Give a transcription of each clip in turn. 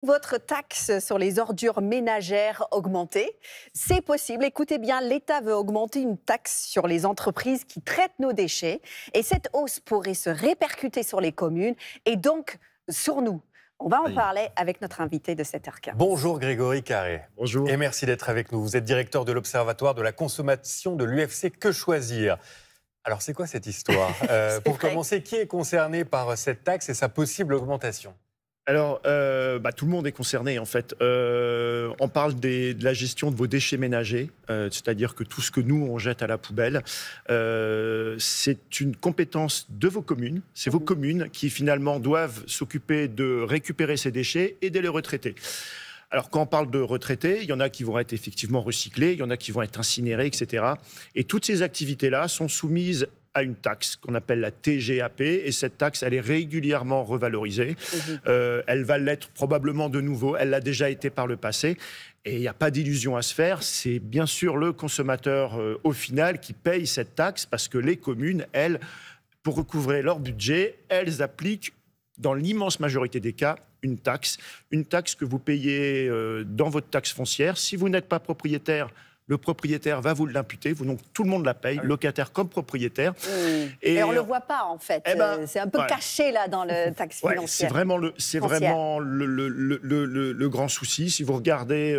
Votre taxe sur les ordures ménagères augmenter. C'est possible. Écoutez bien, l'État veut augmenter une taxe sur les entreprises qui traitent nos déchets. Et cette hausse pourrait se répercuter sur les communes et donc sur nous. On va en parler avec notre invité de 7h15. Bonjour Grégory Carré. Bonjour. Et merci d'être avec nous. Vous êtes directeur de l'Observatoire de la consommation de l'UFC Que Choisir. Alors c'est quoi cette histoire Pour commencer, qui est concerné par cette taxe et sa possible augmentation? Alors, tout le monde est concerné en fait. On parle de la gestion de vos déchets ménagers, c'est-à-dire que tout ce que nous on jette à la poubelle, c'est une compétence de vos communes. C'est vos communes qui finalement doivent s'occuper de récupérer ces déchets et de les retraiter. Alors, quand on parle de retraités, il y en a qui vont être effectivement recyclés, il y en a qui vont être incinérés, etc. Et toutes ces activités-là sont soumises à une taxe qu'on appelle la TGAP, et cette taxe, elle est régulièrement revalorisée. Elle va l'être probablement de nouveau, elle l'a déjà été par le passé, et il n'y a pas d'illusion à se faire, c'est bien sûr le consommateur au final qui paye cette taxe, parce que les communes, elles, pour recouvrer leur budget, elles appliquent dans l'immense majorité des cas une taxe que vous payez dans votre taxe foncière. Si vous n'êtes pas propriétaire, le propriétaire va vous l'imputer, donc tout le monde la paye, locataire comme propriétaire. Et on ne le voit pas en fait, c'est un peu caché là dans le taxe financière. C'est vraiment le grand souci. Si vous regardez,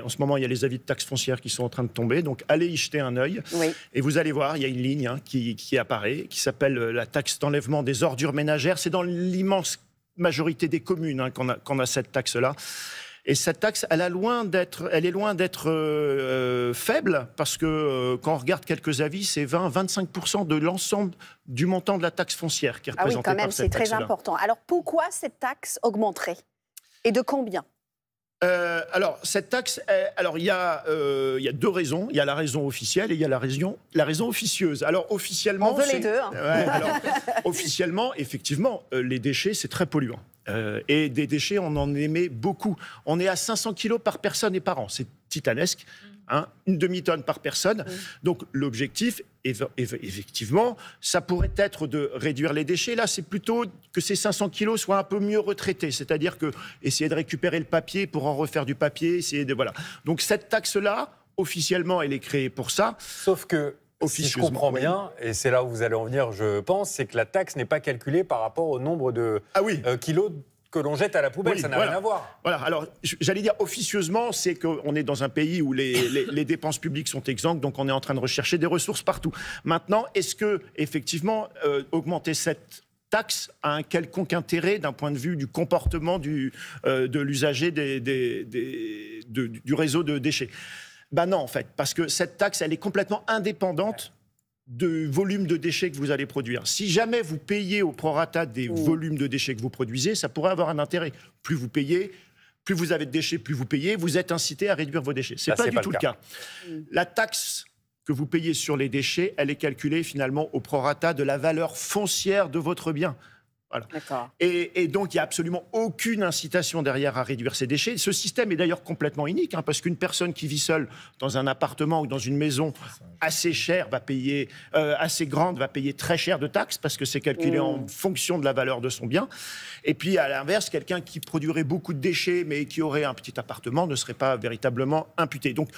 en ce moment il y a les avis de taxe foncière qui sont en train de tomber, donc allez y jeter un œil et vous allez voir, il y a une ligne qui apparaît, qui s'appelle la taxe d'enlèvement des ordures ménagères. C'est dans l'immense majorité des communes qu'on a cette taxe-là. Et cette taxe, elle est loin d'être faible, parce que quand on regarde quelques avis, c'est 20-25% de l'ensemble du montant de la taxe foncière qui est représenté par cette taxe-là. C'est très important. Alors pourquoi cette taxe augmenterait? Et de combien? Alors, cette taxe, il y a deux raisons. Il y a la raison officielle et il y a la raison officieuse. Alors, officiellement... On veut les deux. Officiellement, effectivement, les déchets, c'est très polluant. Et des déchets, on en émet beaucoup. On est à 500 kilos par personne et par an. C'est titanesque. Une demi-tonne par personne. Donc, l'objectif, effectivement, ça pourrait être de réduire les déchets. Là, c'est plutôt que ces 500 kilos soient un peu mieux retraités. C'est-à-dire que essayer de récupérer le papier pour en refaire du papier. Voilà. Donc, cette taxe-là, officiellement, elle est créée pour ça. Sauf que, si je comprends bien, et c'est là où vous allez en venir, je pense, c'est que la taxe n'est pas calculée par rapport au nombre de kilos que l'on jette à la poubelle, ça n'a rien à voir. Voilà, alors j'allais dire officieusement, c'est qu'on est dans un pays où les dépenses publiques sont exemptes, donc on est en train de rechercher des ressources partout. Maintenant, est-ce que, effectivement, augmenter cette taxe a un quelconque intérêt d'un point de vue du comportement de l'usager du réseau de déchets? Non, en fait, parce que cette taxe, elle est complètement indépendante de volume de déchets que vous allez produire. Si jamais vous payez au prorata des volumes de déchets que vous produisez, ça pourrait avoir un intérêt. Plus vous payez, plus vous avez de déchets, plus vous payez, vous êtes incité à réduire vos déchets. C'est pas du tout le cas. La taxe que vous payez sur les déchets, elle est calculée finalement au prorata de la valeur foncière de votre bien. Voilà. Et donc, il n'y a absolument aucune incitation derrière à réduire ces déchets. Ce système est d'ailleurs complètement unique, parce qu'une personne qui vit seule dans un appartement ou dans une maison assez chère va payer, assez grande, va payer très cher de taxes, parce que c'est calculé en fonction de la valeur de son bien. Et puis, à l'inverse, quelqu'un qui produirait beaucoup de déchets, mais qui aurait un petit appartement, ne serait pas véritablement imputé. Donc,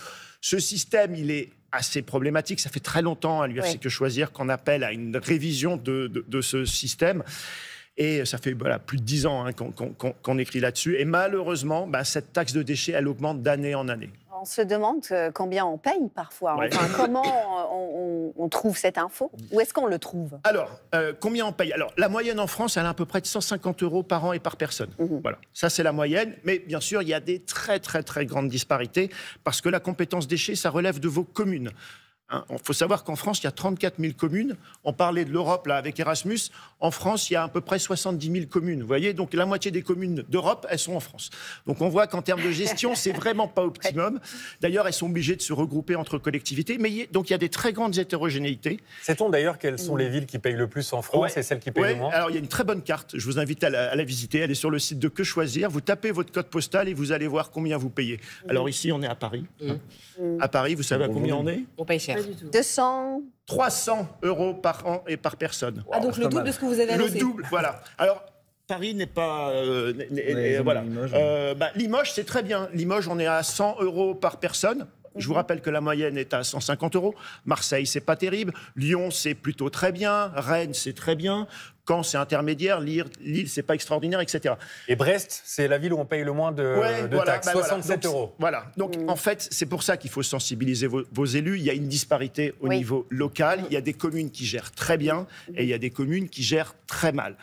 ce système, il est assez problématique. Ça fait très longtemps à l'UFC Que Choisir qu'on appelle à une révision de ce système. Et ça fait plus de 10 ans qu'on écrit là-dessus. Et malheureusement, cette taxe de déchets, elle augmente d'année en année. On se demande combien on paye parfois. Enfin, comment on trouve cette info? Où est-ce qu'on le trouve? Alors, combien on paye? Alors, la moyenne en France, elle est à peu près de 150 € par an et par personne. Voilà, ça c'est la moyenne. Mais bien sûr, il y a des très très très grandes disparités, parce que la compétence déchets, ça relève de vos communes. Il faut savoir qu'en France, il y a 34 000 communes. On parlait de l'Europe là avec Erasmus. En France, il y a à peu près 70 000 communes. Vous voyez, donc la moitié des communes d'Europe, elles sont en France. Donc on voit qu'en termes de gestion, c'est vraiment pas optimum. D'ailleurs, elles sont obligées de se regrouper entre collectivités. Mais donc il y a des très grandes hétérogénéités. Sait-on d'ailleurs quelles sont les villes qui payent le plus en France et celles qui payent le moins? Alors il y a une très bonne carte. Je vous invite à la visiter. Elle est sur le site de Que Choisir. Vous tapez votre code postal et vous allez voir combien vous payez. Alors ici, on est à Paris. À Paris, vous savez à combien on est? On paye cher. 200 300 € par an et par personne. Ah, donc le double de ce que vous avez annoncé. Le double, voilà. Alors, Paris n'est pas... voilà. Limoges, c'est très bien. Limoges, on est à 100 € par personne. Je vous rappelle que la moyenne est à 150 €. Marseille, c'est pas terrible. Lyon, c'est plutôt très bien. Rennes, c'est très bien. Caen, c'est intermédiaire. Lille, c'est pas extraordinaire, etc. Et Brest, c'est la ville où on paye le moins de taxes, 67 €. Voilà. Donc, en fait, c'est pour ça qu'il faut sensibiliser vos élus. Il y a une disparité au niveau local. Il y a des communes qui gèrent très bien et il y a des communes qui gèrent très mal.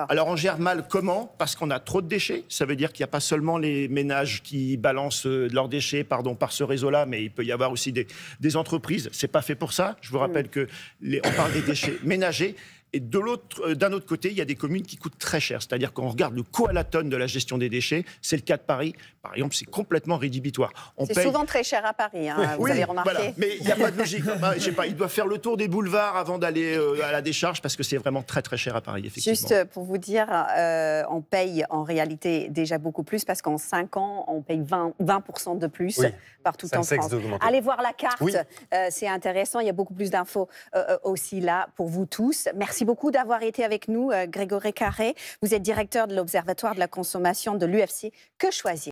Alors, on gère mal comment? Parce qu'on a trop de déchets. Ça veut dire qu'il n'y a pas seulement les ménages qui balancent leurs déchets par ce réseau-là, mais il peut y avoir aussi des entreprises. C'est pas fait pour ça. Je vous rappelle que on parle des déchets ménagers. Et d'un autre côté, il y a des communes qui coûtent très cher. C'est-à-dire qu'on regarde le coût à la tonne de la gestion des déchets. C'est le cas de Paris. Par exemple, c'est complètement rédhibitoire. C'est souvent très cher à Paris, hein, vous avez remarqué. Voilà. Mais il n'y a pas de logique. Je sais pas, ils doivent faire le tour des boulevards avant d'aller à la décharge parce que c'est vraiment très très cher à Paris, effectivement. Juste pour vous dire, on paye en réalité déjà beaucoup plus parce qu'en 5 ans, on paye 20% de plus partout en France. Allez voir la carte, c'est intéressant. Il y a beaucoup plus d'infos aussi là pour vous tous. Merci beaucoup d'avoir été avec nous, Grégory Carré. Vous êtes directeur de l'Observatoire de la consommation de l'UFC Que Choisir.